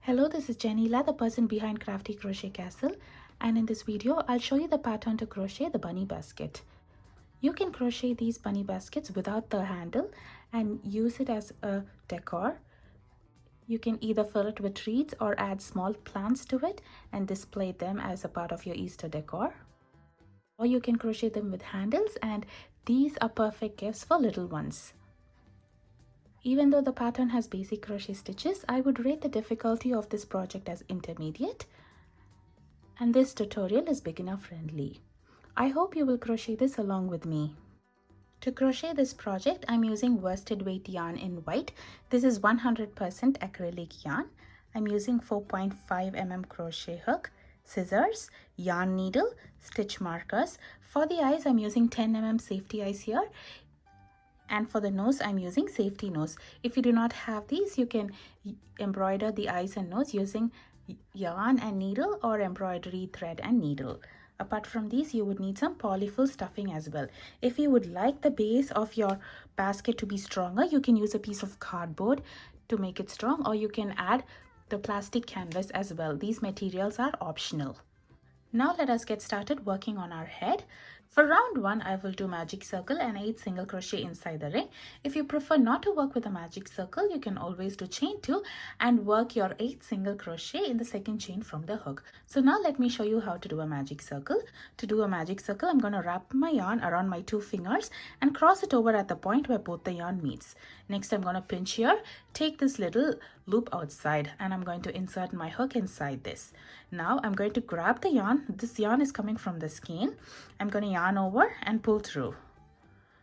Hello, this is Janila, the person behind Crafty Crochet Castle, and in this video I'll show you the pattern to crochet the bunny basket. You can crochet these bunny baskets without the handle and use it as a decor. You can either fill it with treats or add small plants to it and display them as a part of your Easter decor. Or you can crochet them with handles, and these are perfect gifts for little ones. Even though the pattern has basic crochet stitches, I would rate the difficulty of this project as intermediate, and this tutorial is beginner friendly. I hope you will crochet this along with me. To crochet this project, I'm using worsted weight yarn in white. This is 100% acrylic yarn. I'm using 4.5 mm crochet hook, scissors, yarn needle, stitch markers. For the eyes, I'm using 10 mm safety eyes here. And for the nose, I'm using safety nose. If you do not have these, you can embroider the eyes and nose using yarn and needle or embroidery thread and needle. Apart from these, you would need some polyfill stuffing as well. If you would like the base of your basket to be stronger, you can use a piece of cardboard to make it strong, or you can add the plastic canvas as well. These materials are optional. Now let us get started working on our head. For round 1, I will do magic circle and 8 single crochet inside the ring. If you prefer not to work with a magic circle, you can always do chain 2 and work your 8 single crochet in the second chain from the hook. So now let me show you how to do a magic circle. To do a magic circle, I'm going to wrap my yarn around my 2 fingers and cross it over at the point where both the yarn meets. Next, I'm going to pinch here, take this little loop outside, and I'm going to insert my hook inside this. Now I'm going to grab the yarn. This yarn is coming from the skein. I'm going to yarn over and pull through.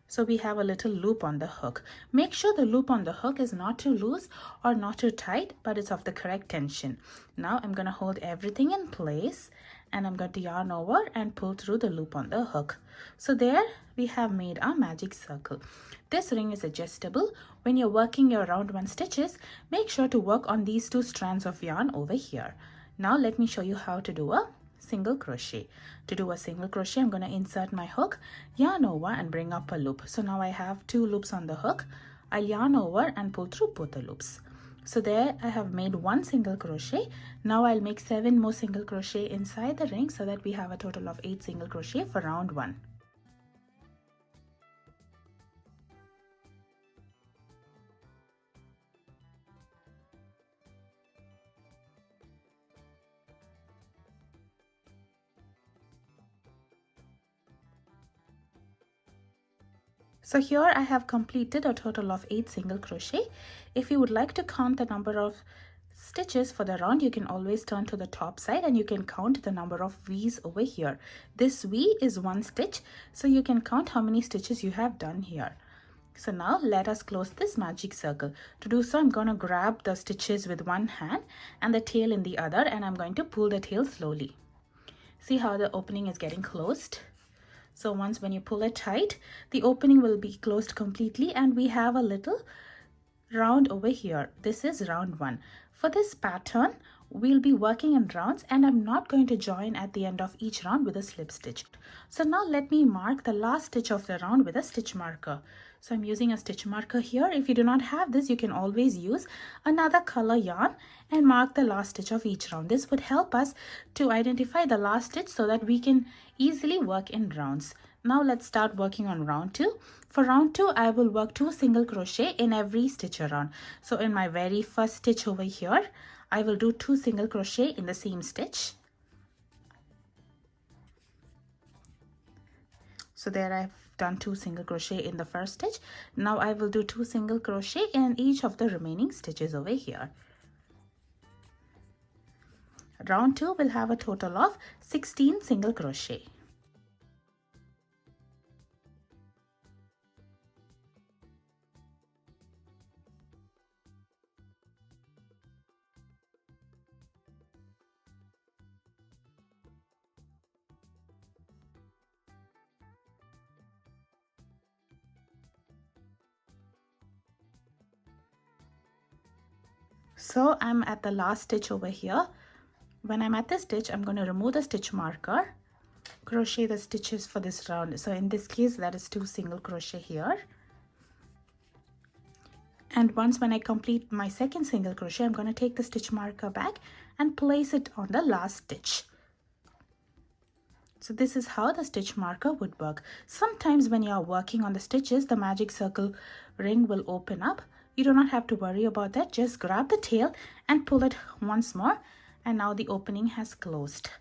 So we have a little loop on the hook. Make sure the loop on the hook is not too loose or not too tight, but it's of the correct tension. Now I'm going to hold everything in place, and I'm going to yarn over and pull through the loop on the hook. So there we have made our magic circle. This ring is adjustable. When you're working your round 1 stitches, make sure to work on these 2 strands of yarn over here. Now let me show you how to do a single crochet. To do a single crochet, I'm going to insert my hook, yarn over and bring up a loop. So now I have 2 loops on the hook. I'll yarn over and pull through both the loops. So there I have made 1 single crochet. Now I'll make 7 more single crochet inside the ring so that we have a total of 8 single crochet for round 1. So here I have completed a total of 8 single crochet. If you would like to count the number of stitches for the round, you can always turn to the top side and you can count the number of V's over here. This V is 1 stitch, so you can count how many stitches you have done here. So now let us close this magic circle. To do so, I'm going to grab the stitches with one hand and the tail in the other, and I'm going to pull the tail slowly. See how the opening is getting closed? So once when you pull it tight, the opening will be closed completely, and we have a little round over here. This is round 1. For this pattern, we'll be working in rounds, and I'm not going to join at the end of each round with a slip stitch. So now let me mark the last stitch of the round with a stitch marker. So I'm using a stitch marker here. If you do not have this, you can always use another color yarn and mark the last stitch of each round. This would help us to identify the last stitch so that we can easily work in rounds. Now let's start working on round 2. For round 2, I will work 2 single crochet in every stitch around. So in my very first stitch over here, I will do 2 single crochet in the same stitch. So there I've done 2 single crochet in the first stitch. Now I will do 2 single crochet in each of the remaining stitches over here. Round 2 will have a total of 16 single crochet. So I'm at the last stitch over here. When I'm at this stitch, I'm going to remove the stitch marker, crochet the stitches for this round. So in this case, that is 2 single crochet here. And once when I complete my second single crochet, I'm going to take the stitch marker back and place it on the last stitch. So this is how the stitch marker would work. Sometimes when you are working on the stitches, the magic circle ring will open up. You do not have to worry about that. Just grab the tail and pull it once more. And now the opening has closed.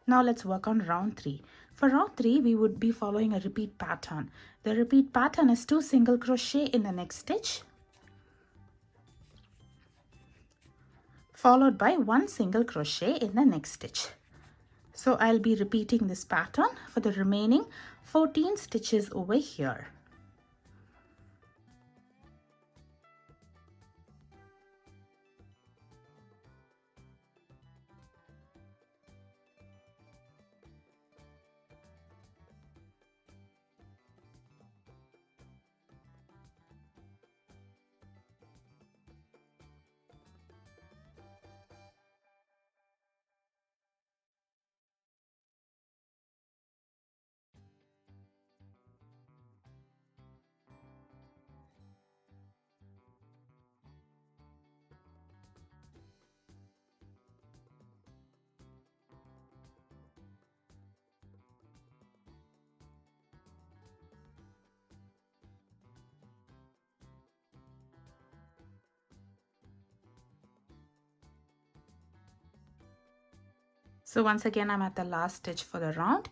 Now let's work on round 3. For round 3, we would be following a repeat pattern. The repeat pattern is 2 single crochet in the next stitch, followed by 1 single crochet in the next stitch. So I'll be repeating this pattern for the remaining 14 stitches over here. So once again, I'm at the last stitch for the round.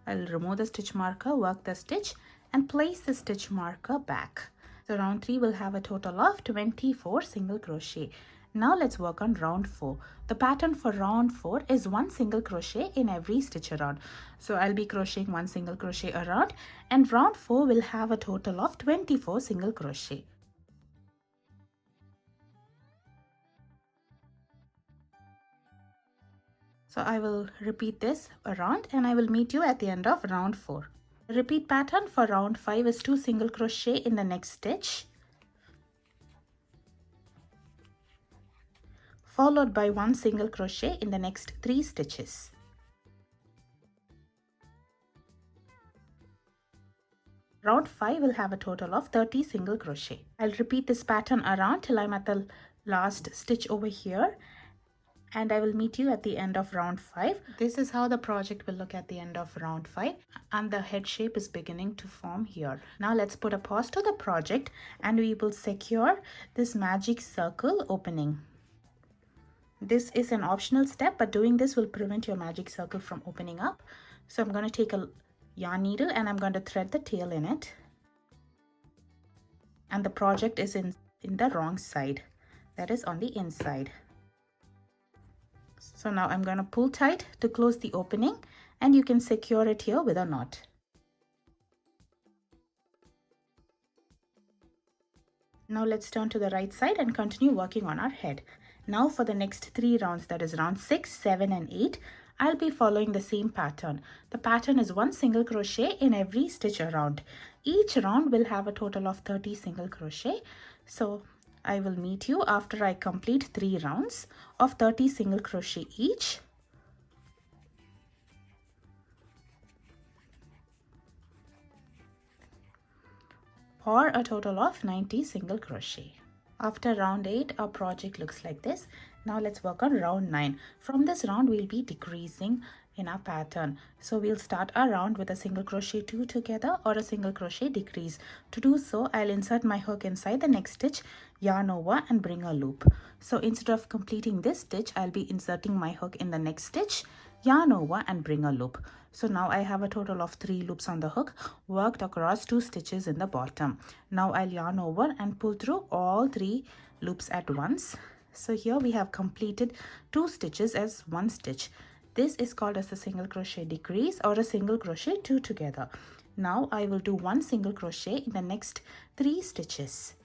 I'll remove the stitch marker, work the stitch, and place the stitch marker back. So round 3 will have a total of 24 single crochet. Now let's work on round 4. The pattern for round 4 is 1 single crochet in every stitch around. So I'll be crocheting 1 single crochet around, and round 4 will have a total of 24 single crochet. So I will repeat this around and I will meet you at the end of round 4. The repeat pattern for round 5 is 2 single crochet in the next stitch, followed by 1 single crochet in the next 3 stitches. Round 5 will have a total of 30 single crochet. I'll repeat this pattern around till I'm at the last stitch over here, and I will meet you at the end of round 5. This is how the project will look at the end of round 5, and the head shape is beginning to form here. Now let's put a pause to the project and we will secure this magic circle opening. This is an optional step, but doing this will prevent your magic circle from opening up. So I'm going to take a yarn needle and I'm going to thread the tail in it. And the project is in the wrong side, that is on the inside. So now I'm going to pull tight to close the opening, and you can secure it here with a knot. Now let's turn to the right side and continue working on our head. Now for the next 3 rounds, that is round 6, 7 and 8, I'll be following the same pattern. The pattern is 1 single crochet in every stitch around. Each round will have a total of 30 single crochet. So I will meet you after I complete 3 rounds of 30 single crochet each. Or a total of 90 single crochet. After round 8, our project looks like this. Now let's work on round 9. From this round, we'll be decreasing in our pattern. So we'll start our round with a single crochet 2 together or a single crochet decrease. To do so, I'll insert my hook inside the next stitch, yarn over and bring a loop. So instead of completing this stitch, I'll be inserting my hook in the next stitch, yarn over and bring a loop. So now I have a total of 3 loops on the hook, worked across 2 stitches in the bottom. Now I'll yarn over and pull through all 3 loops at once. So here we have completed 2 stitches as 1 stitch. This is called as a single crochet decrease or a single crochet 2 together. Now I will do 1 single crochet in the next 3 stitches.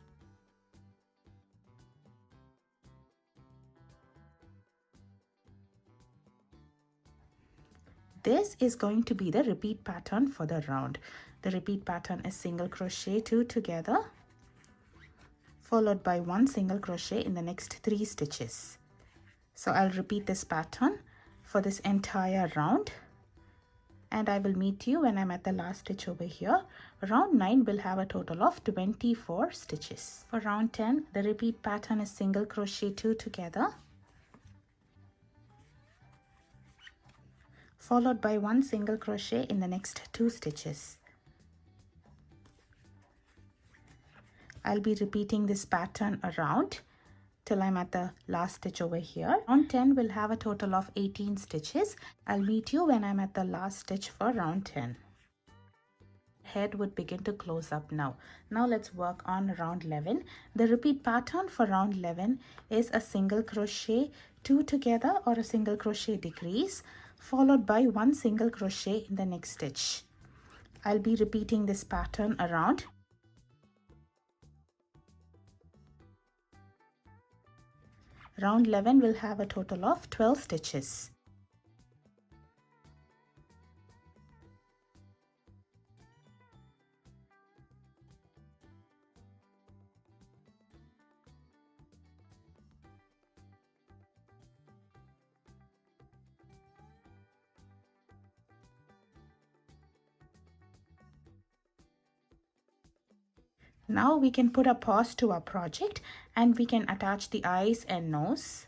This is going to be the repeat pattern for the round. The repeat pattern is single crochet 2 together, followed by 1 single crochet in the next 3 stitches. So I'll repeat this pattern for this entire round, and I will meet you when I'm at the last stitch over here Round 9 will have a total of 24 stitches. For round 10, the repeat pattern is single crochet 2 together, followed by 1 single crochet in the next 2 stitches. I'll be repeating this pattern around till I'm at the last stitch over here. Round 10 will have a total of 18 stitches. I'll meet you when I'm at the last stitch for round 10. Head would begin to close up now. Now let's work on round 11. The repeat pattern for round 11 is a single crochet 2 together or a single crochet decrease, followed by 1 single crochet in the next stitch. I'll be repeating this pattern around. Round 11 will have a total of 12 stitches. Now we can put a pause to our project and we can attach the eyes and nose.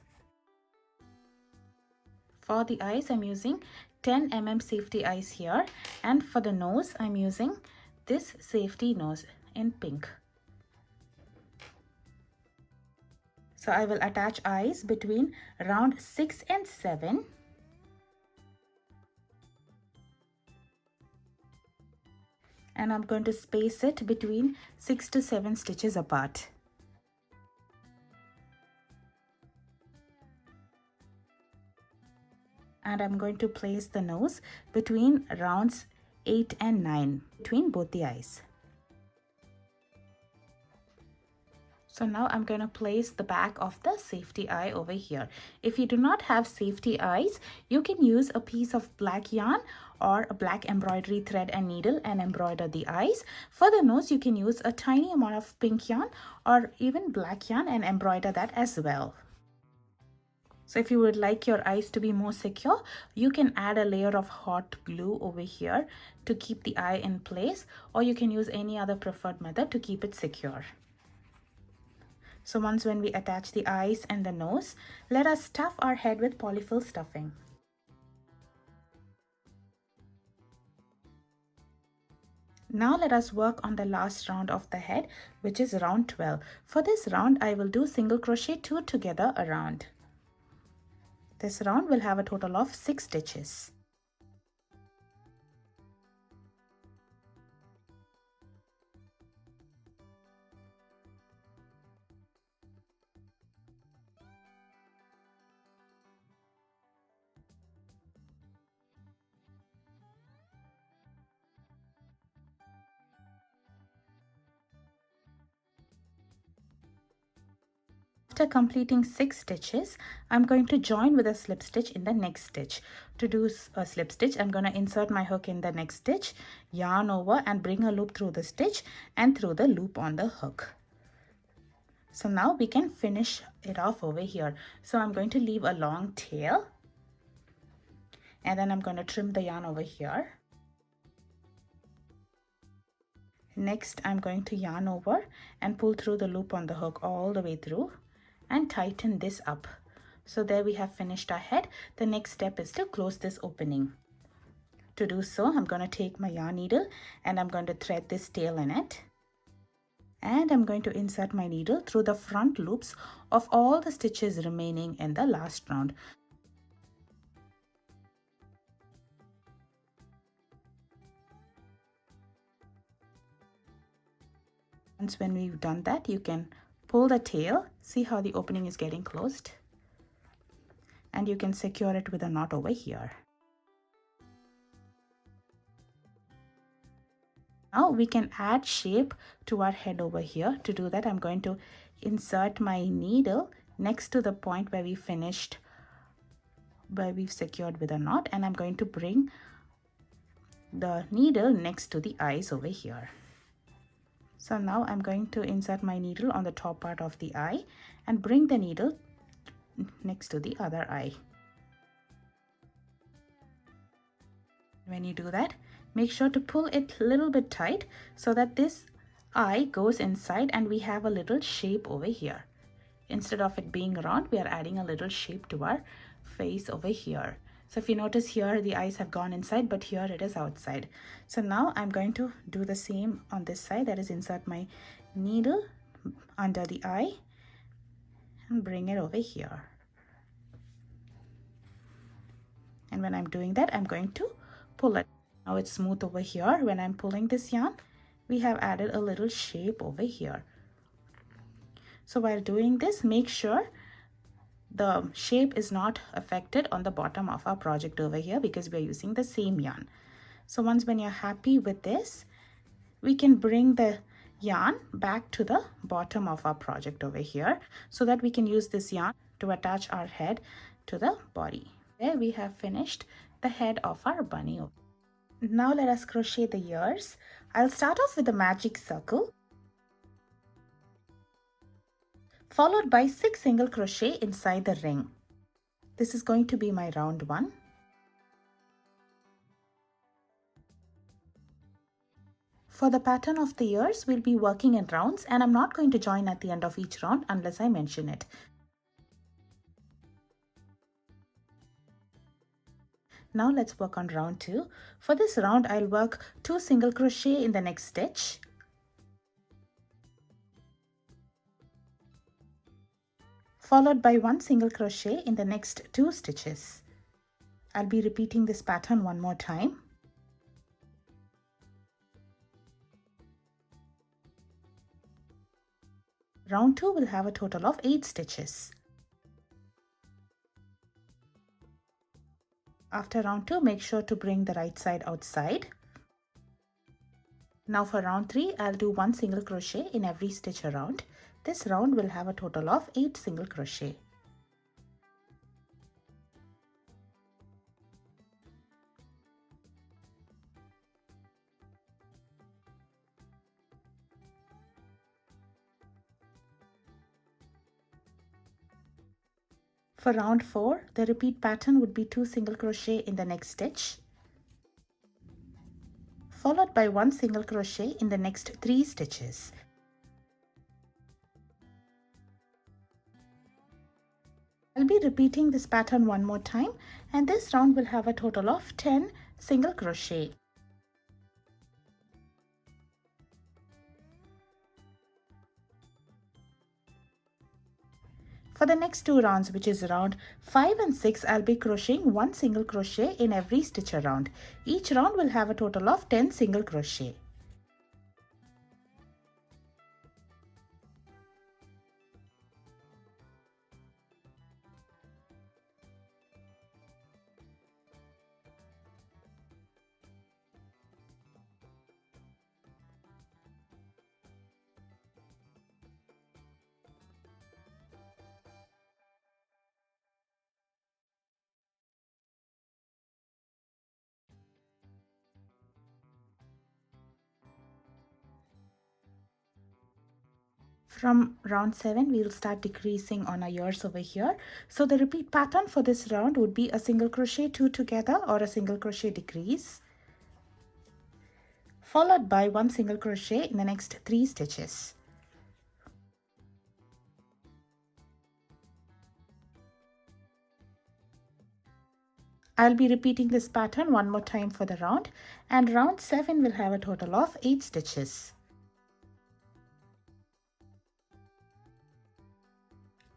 For the eyes, I'm using 10 mm safety eyes here, and for the nose, I'm using this safety nose in pink. So I will attach eyes between round 6 and 7. And I'm going to space it between 6 to 7 stitches apart. And I'm going to place the nose between rounds 8 and 9, between both the eyes. So now I'm going to place the back of the safety eye over here. If you do not have safety eyes, you can use a piece of black yarn or a black embroidery thread and needle and embroider the eyes. For the nose, you can use a tiny amount of pink yarn or even black yarn and embroider that as well. So if you would like your eyes to be more secure, you can add a layer of hot glue over here to keep the eye in place, or you can use any other preferred method to keep it secure. So once when we attach the eyes and the nose, let us stuff our head with polyfill stuffing. Now let us work on the last round of the head, which is round 12. For this round, I will do single crochet 2 together around. This round will have a total of 6 stitches. After completing 6 stitches, I'm going to join with a slip stitch in the next stitch. To do a slip stitch, I'm going to insert my hook in the next stitch, yarn over and bring a loop through the stitch and through the loop on the hook. So now we can finish it off over here. So I'm going to leave a long tail and then I'm going to trim the yarn over here. Next, I'm going to yarn over and pull through the loop on the hook all the way through and tighten this up. So there we have finished our head. The next step is to close this opening. To do so, I'm going to take my yarn needle and I'm going to thread this tail in it. And I'm going to insert my needle through the front loops of all the stitches remaining in the last round. Once when we've done that, you can pull the tail, see how the opening is getting closed, and you can secure it with a knot over here. Now we can add shape to our head over here. To do that, I'm going to insert my needle next to the point where we finished, where we've secured with a knot, and I'm going to bring the needle next to the eyes over here. So now I'm going to insert my needle on the top part of the eye and bring the needle next to the other eye. When you do that, Make sure to pull it a little bit tight so that this eye goes inside and we have a little shape over here. Instead of it being round, we are adding a little shape to our face over here. So if you notice here, the eyes have gone inside, but here it is outside. So now I'm going to do the same on this side, that is insert my needle under the eye and bring it over here. And when I'm doing that, I'm going to pull it. Now it's smooth over here. When I'm pulling this yarn, we have added a little shape over here. So while doing this, make sure the shape is not affected on the bottom of our project over here because we are using the same yarn. So once when you're happy with this, we can bring the yarn back to the bottom of our project over here so that we can use this yarn to attach our head to the body. There we have finished the head of our bunny. Now let us crochet the ears. I'll start off with the magic circle, followed by 6 single crochet inside the ring. This is going to be my round one. For the pattern of the ears, we'll be working in rounds and I'm not going to join at the end of each round unless I mention it. Now let's work on round 2. For this round, I'll work 2 single crochet in the next stitch. Followed by 1 single crochet in the next 2 stitches. I'll be repeating this pattern one more time. Round 2 will have a total of 8 stitches. After round 2, make sure to bring the right side outside. Now for round 3, I'll do 1 single crochet in every stitch around. This round will have a total of 8 single crochet. For round 4, the repeat pattern would be 2 single crochet in the next stitch, followed by 1 single crochet in the next 3 stitches. I'll be repeating this pattern one more time and this round will have a total of 10 single crochet. For the next 2 rounds, which is round 5 and 6, I'll be crocheting 1 single crochet in every stitch around. Each round will have a total of 10 single crochet. From round 7, we'll start decreasing on our ears over here. So the repeat pattern for this round would be a single crochet 2 together or a single crochet decrease, followed by 1 single crochet in the next 3 stitches. I'll be repeating this pattern one more time for the round, and round 7 will have a total of 8 stitches.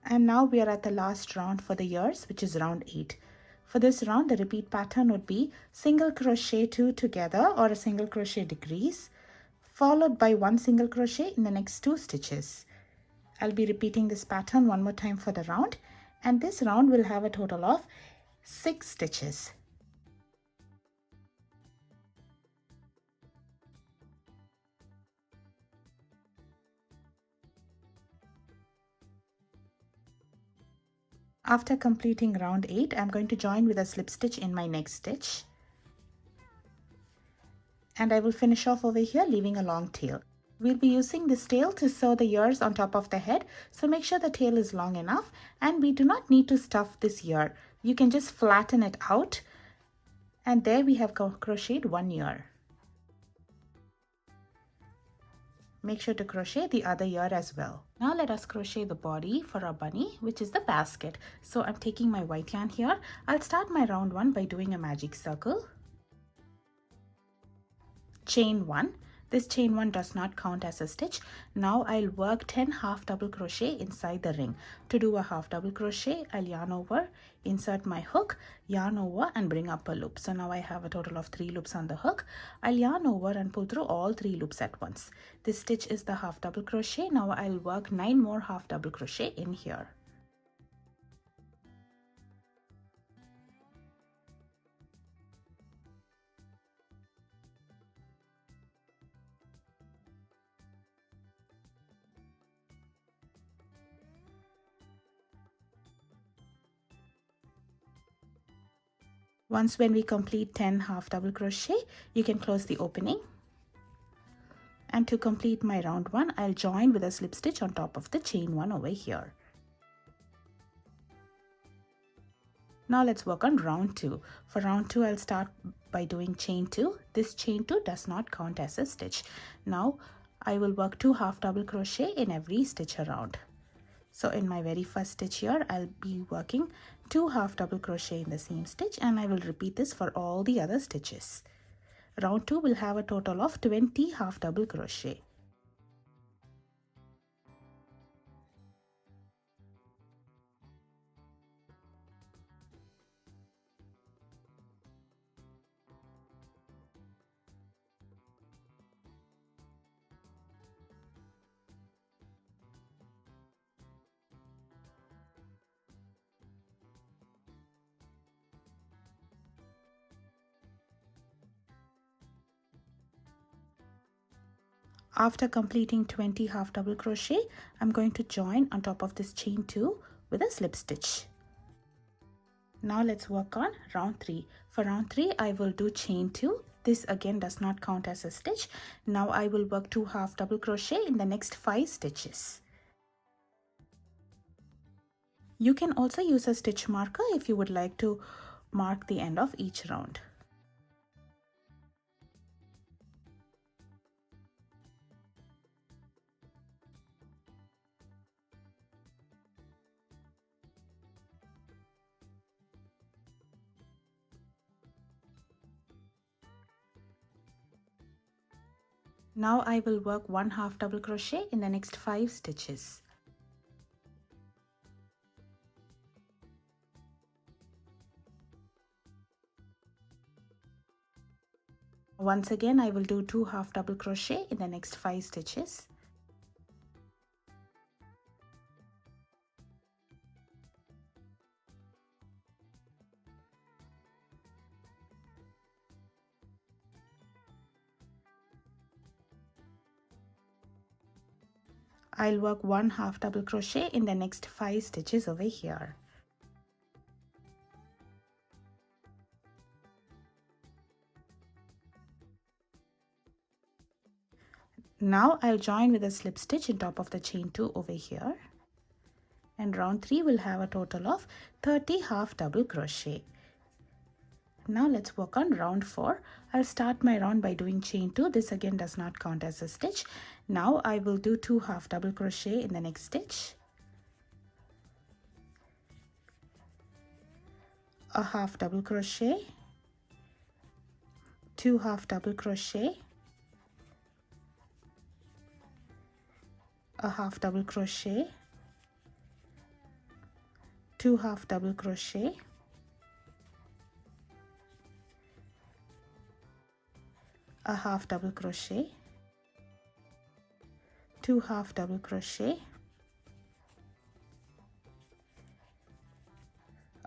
And now we are at the last round for the ears, which is round 8. For this round, the repeat pattern would be single crochet 2 together or a single crochet decrease, followed by 1 single crochet in the next 2 stitches. I'll be repeating this pattern one more time for the round, and this round will have a total of 6 stitches. After completing round 8, I'm going to join with a slip stitch in my next stitch. And I will finish off over here leaving a long tail. We'll be using this tail to sew the ears on top of the head, so make sure the tail is long enough, and we do not need to stuff this ear. You can just flatten it out, and there we have crocheted 1 ear. Make sure to crochet the other ear as well. Now let us crochet the body for our bunny, which is the basket. So I'm taking my white yarn here. I'll start my round 1 by doing a magic circle. Chain 1. This chain 1 does not count as a stitch. Now I'll work 10 half double crochet inside the ring. To do a half double crochet, I'll yarn over, insert my hook, yarn over and bring up a loop. So now I have a total of 3 loops on the hook. I'll yarn over and pull through all 3 loops at once. This stitch is the half double crochet. Now I'll work 9 more half double crochet in here. Once when we complete 10 half double crochet, you can close the opening. And to complete my round 1, I'll join with a slip stitch on top of the chain 1 over here. Now let's work on round 2. For round 2, I'll start by doing chain 2. This chain 2 does not count as a stitch. Now I will work 2 half double crochet in every stitch around. So in my very first stitch here, I'll be working 2 half double crochet in the same stitch, and I will repeat this for all the other stitches. Round 2 will have a total of 20 half double crochet. After completing 20 half double crochet, I'm going to join on top of this chain 2 with a slip stitch. Now let's work on round 3. For round 3, I will do chain 2. This again does not count as a stitch. Now I will work 2 half double crochet in the next 5 stitches. You can also use a stitch marker if you would like to mark the end of each round. Now I will work 1 half double crochet in the next 5 stitches. Once again, I will do 2 half double crochet in the next 5 stitches. I'll work 1 half double crochet in the next 5 stitches over here. Now I'll join with a slip stitch on top of the chain 2 over here. And round 3 will have a total of 30 half double crochet. Now let's work on round 4. I'll start my round by doing chain 2. This again does not count as a stitch. Now I will do 2 half double crochet in the next stitch, a half double crochet, 2 half double crochet, a half double crochet, 2 half double crochet, a half double crochet, 2 half double crochet,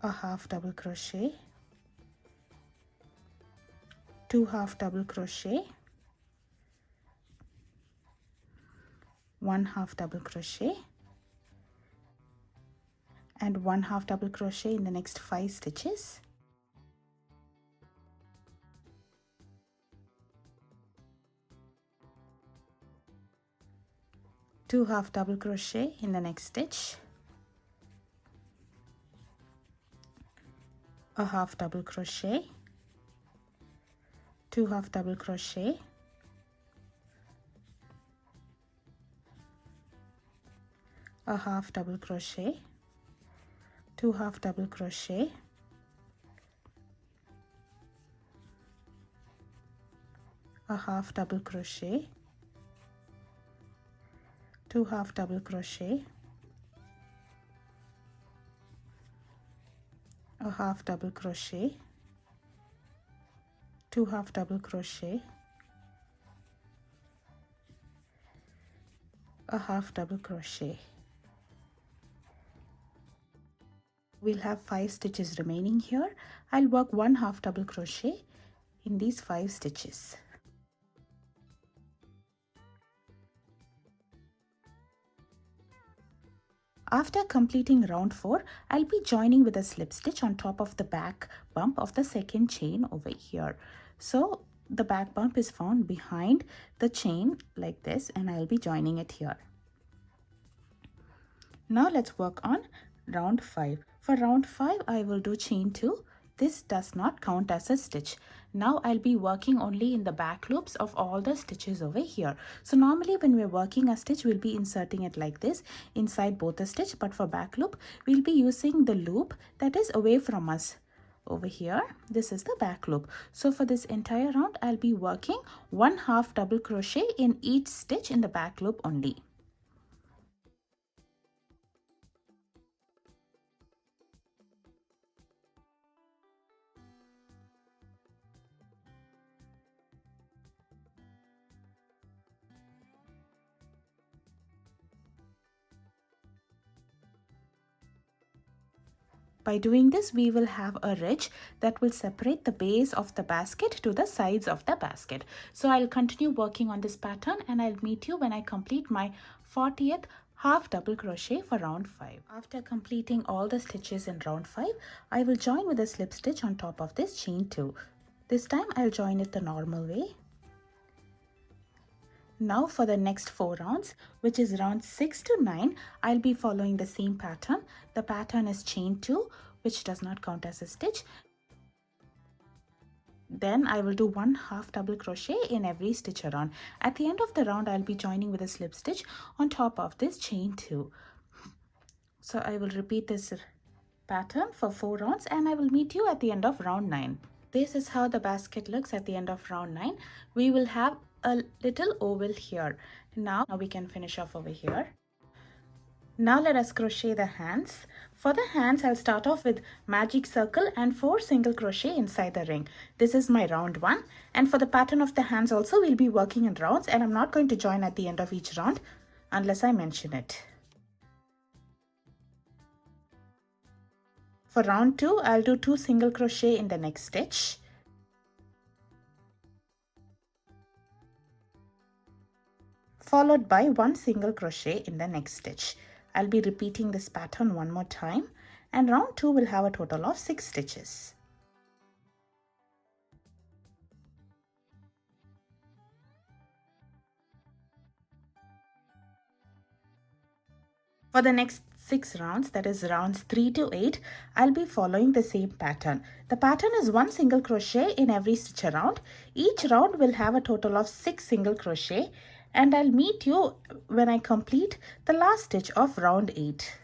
a half double crochet, 2 half double crochet, 1 half double crochet, and 1 half double crochet in the next 5 stitches. Two half double crochet in the next stitch, a half double crochet, 2 half double crochet, a half double crochet, 2 half double crochet, a half double crochet, 2 half double crochet, a half double crochet, 2 half double crochet, a half double crochet. We'll have 5 stitches remaining here. I'll work 1 half double crochet in these 5 stitches. After completing round 4, I'll be joining with a slip stitch on top of the back bump of the second chain over here. So the back bump is found behind the chain like this, and I'll be joining it here. Now let's work on round 5. For round 5, I will do chain 2. This does not count as a stitch. Now I'll be working only in the back loops of all the stitches over here. So normally when we're working a stitch, we'll be inserting it like this inside both the stitch, but for back loop, we'll be using the loop that is away from us. Over here, this is the back loop. So for this entire round, I'll be working 1 half double crochet in each stitch in the back loop only. By doing this, we will have a ridge that will separate the base of the basket to the sides of the basket. So I'll continue working on this pattern, and I'll meet you when I complete my 40th half double crochet for round 5. After completing all the stitches in round 5, I will join with a slip stitch on top of this chain 2. This time I'll join it the normal way. Now for the next 4 rounds, which is round 6 to 9, I'll be following the same pattern. The pattern is chain 2, which does not count as a stitch. Then I will do 1 half double crochet in every stitch around. At the end of the round, I'll be joining with a slip stitch on top of this chain 2. So I will repeat this pattern for 4 rounds, and I will meet you at the end of round 9. This is how the basket looks at the end of round 9. We will have a little oval here. Now we can finish off over here. Now let us crochet the hands. For the hands, I'll start off with magic circle and 4 single crochet inside the ring. This is my round 1. And for the pattern of the hands also, we'll be working in rounds, and I'm not going to join at the end of each round unless I mention it. For round 2, I'll do 2 single crochet in the next stitch. Followed by 1 single crochet in the next stitch. I'll be repeating this pattern one more time, and round 2 will have a total of 6 stitches. For the next 6 rounds, that is rounds 3 to 8, I'll be following the same pattern. The pattern is 1 single crochet in every stitch around. Each round will have a total of 6 single crochet, and I'll meet you when I complete the last stitch of round 8.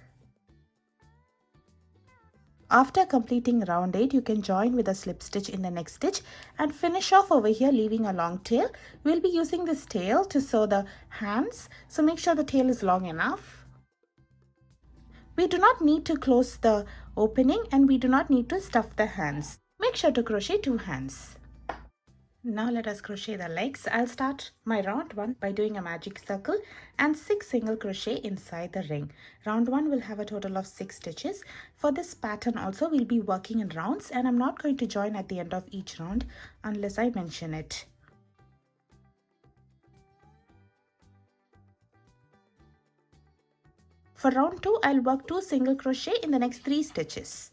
After completing round 8, you can join with a slip stitch in the next stitch and finish off over here, leaving a long tail. We'll be using this tail to sew the hands, so make sure the tail is long enough. We do not need to close the opening, and we do not need to stuff the hands. Make sure to crochet 2 hands. Now let us crochet the legs. I'll start my round 1 by doing a magic circle and 6 single crochet inside the ring. Round 1 will have a total of 6 stitches. For this pattern also, we'll be working in rounds, and I'm not going to join at the end of each round unless I mention it. For round 2, I'll work 2 single crochet in the next 3 stitches.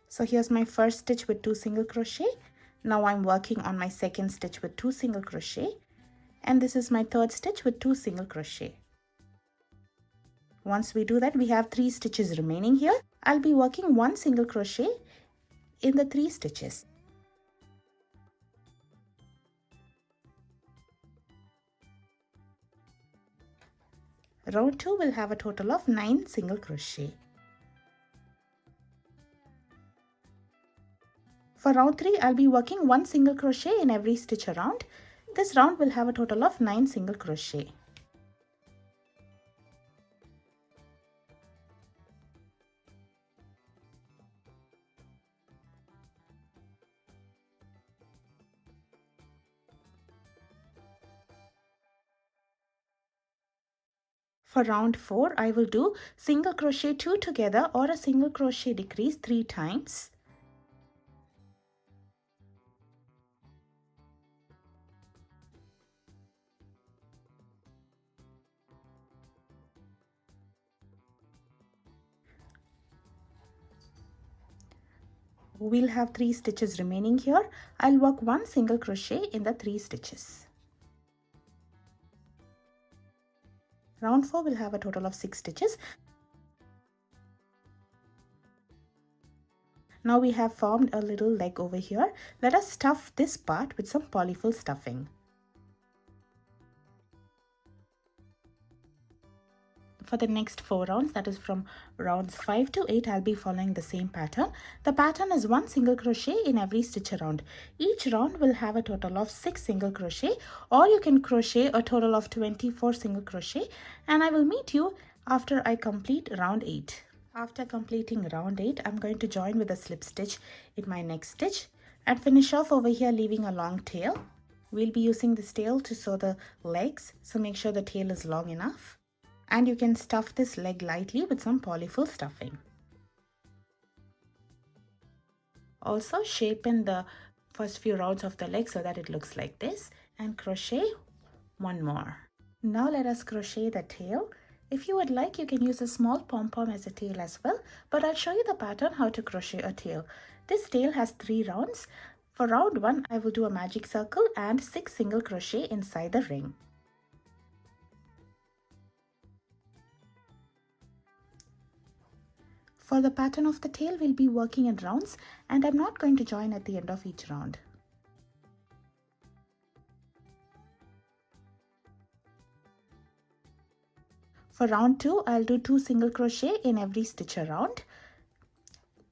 So here's my first stitch with 2 single crochet. Now I'm working on my second stitch with 2 single crochet, and this is my third stitch with 2 single crochet. Once we do that, we have 3 stitches remaining here. I'll be working 1 single crochet in the 3 stitches. Round 2 will have a total of 9 single crochet. For round 3, I'll be working 1 single crochet in every stitch around. This round will have a total of 9 single crochet. For round 4, I will do single crochet 2 together or a single crochet decrease 3 times. We'll have 3 stitches remaining here. I'll work 1 single crochet in the 3 stitches. Round 4 will have a total of 6 stitches. Now we have formed a little leg over here. Let us stuff this part with some polyfill stuffing. For the next 4 rounds, that is from rounds 5 to 8, I'll be following the same pattern. The pattern is 1 single crochet in every stitch around. Each round will have a total of 6 single crochet, or you can crochet a total of 24 single crochet, and I will meet you after I complete round 8. After completing round 8, I'm going to join with a slip stitch in my next stitch and finish off over here leaving a long tail. We'll be using this tail to sew the legs, so make sure the tail is long enough. And you can stuff this leg lightly with some polyfill stuffing. Also shapen the first few rounds of the leg so that it looks like this, and crochet 1 more. Now let us crochet the tail. If you would like, you can use a small pom-pom as a tail as well, but I'll show you the pattern how to crochet a tail. This tail has 3 rounds. For round 1, I will do a magic circle and 6 single crochet inside the ring. For the pattern of the tail, we'll be working in rounds, and I'm not going to join at the end of each round. For round 2, I'll do 2 single crochet in every stitch around.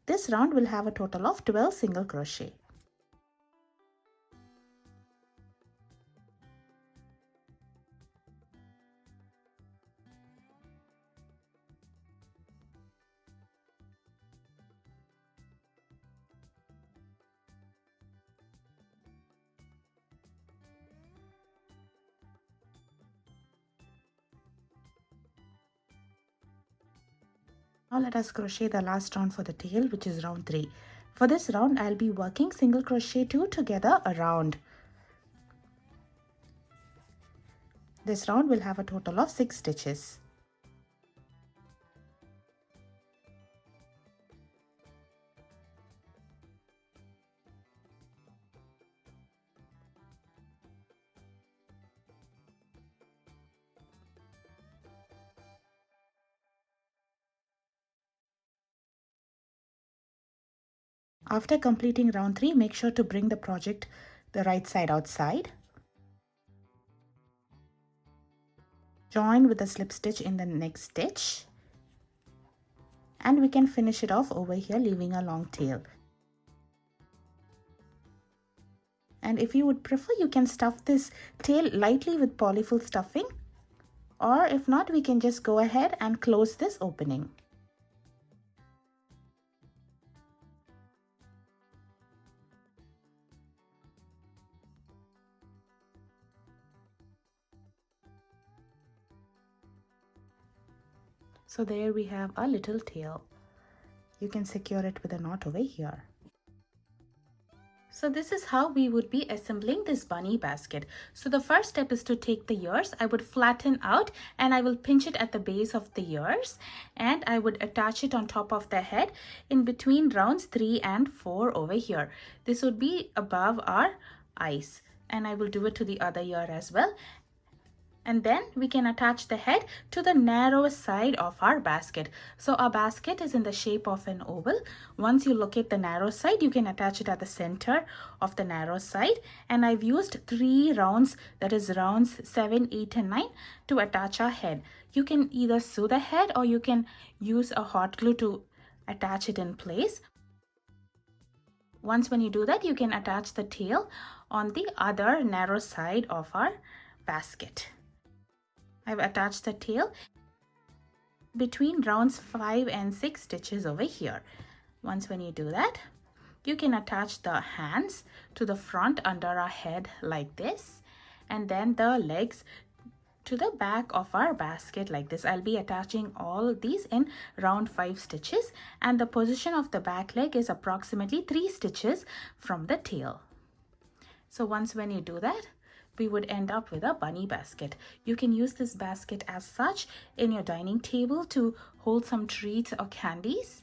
This round will have a total of 12 single crochet. Now let us crochet the last round for the tail, which is round 3. For this round, I'll be working single crochet 2 together around. This round will have a total of 6 stitches. After completing round 3, make sure to bring the project the right side outside. Join with a slip stitch in the next stitch. And we can finish it off over here, leaving a long tail. And if you would prefer, you can stuff this tail lightly with polyfill stuffing. Or if not, we can just go ahead and close this opening. So there we have a little tail. You can secure it with a knot over here. So this is how we would be assembling this bunny basket. So the first step is to take the ears. I would flatten out and I will pinch it at the base of the ears, and I would attach it on top of the head in between rounds 3 and 4 over here. This would be above our eyes, and I will do it to the other ear as well. And then we can attach the head to the narrow side of our basket. So our basket is in the shape of an oval. Once you locate the narrow side, you can attach it at the center of the narrow side. And I've used 3 rounds, that is rounds 7, 8 and 9 to attach our head. You can either sew the head or you can use a hot glue to attach it in place. Once when you do that, you can attach the tail on the other narrow side of our basket. I've attached the tail between rounds 5 and 6 stitches over here. Once when you do that, you can attach the hands to the front under our head like this, and then the legs to the back of our basket like this. I'll be attaching all these in round 5 stitches, and the position of the back leg is approximately 3 stitches from the tail. So once when you do that, we would end up with a bunny basket. You can use this basket as such in your dining table to hold some treats or candies.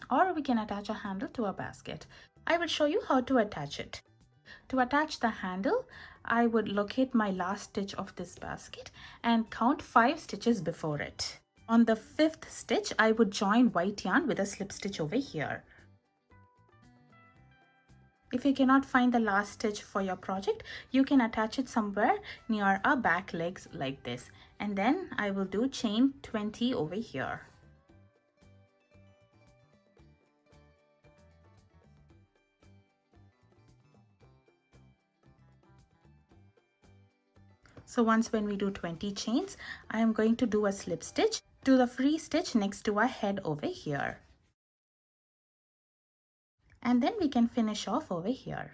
Or we can attach a handle to a basket. I will show you how to attach it. To attach the handle, I would locate my last stitch of this basket and count 5 stitches before it. On the 5th stitch, I would join white yarn with a slip stitch over here. If you cannot find the last stitch for your project, you can attach it somewhere near our back legs like this. And then I will do chain 20 over here. So once when we do 20 chains, I am going to do a slip stitch to the free stitch next to our head over here. And then we can finish off over here.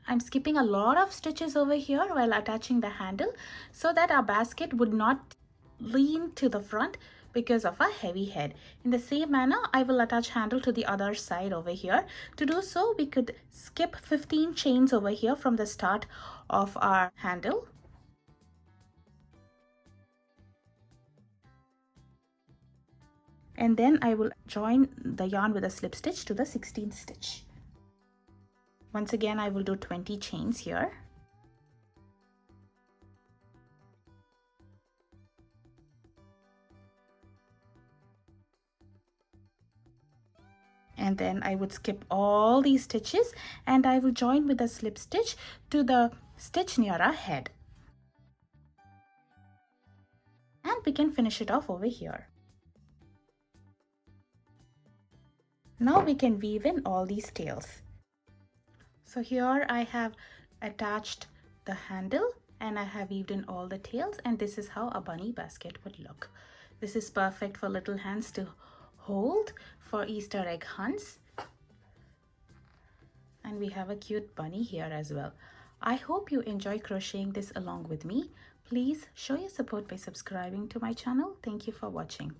I'm skipping a lot of stitches over here while attaching the handle so that our basket would not lean to the front because of a heavy head. In the same manner, I will attach handle to the other side over here. To do so, we could skip 15 chains over here from the start of our handle. And then I will join the yarn with a slip stitch to the 16th stitch. Once again, I will do 20 chains here. And then I would skip all these stitches and I will join with a slip stitch to the stitch near our head. And we can finish it off over here. Now we can weave in all these tails. So here I have attached the handle and I have weaved in all the tails, and this is how a bunny basket would look. This is perfect for little hands to hold for Easter egg hunts. And we have a cute bunny here as well. I hope you enjoy crocheting this along with me. Please show your support by subscribing to my channel. Thank you for watching.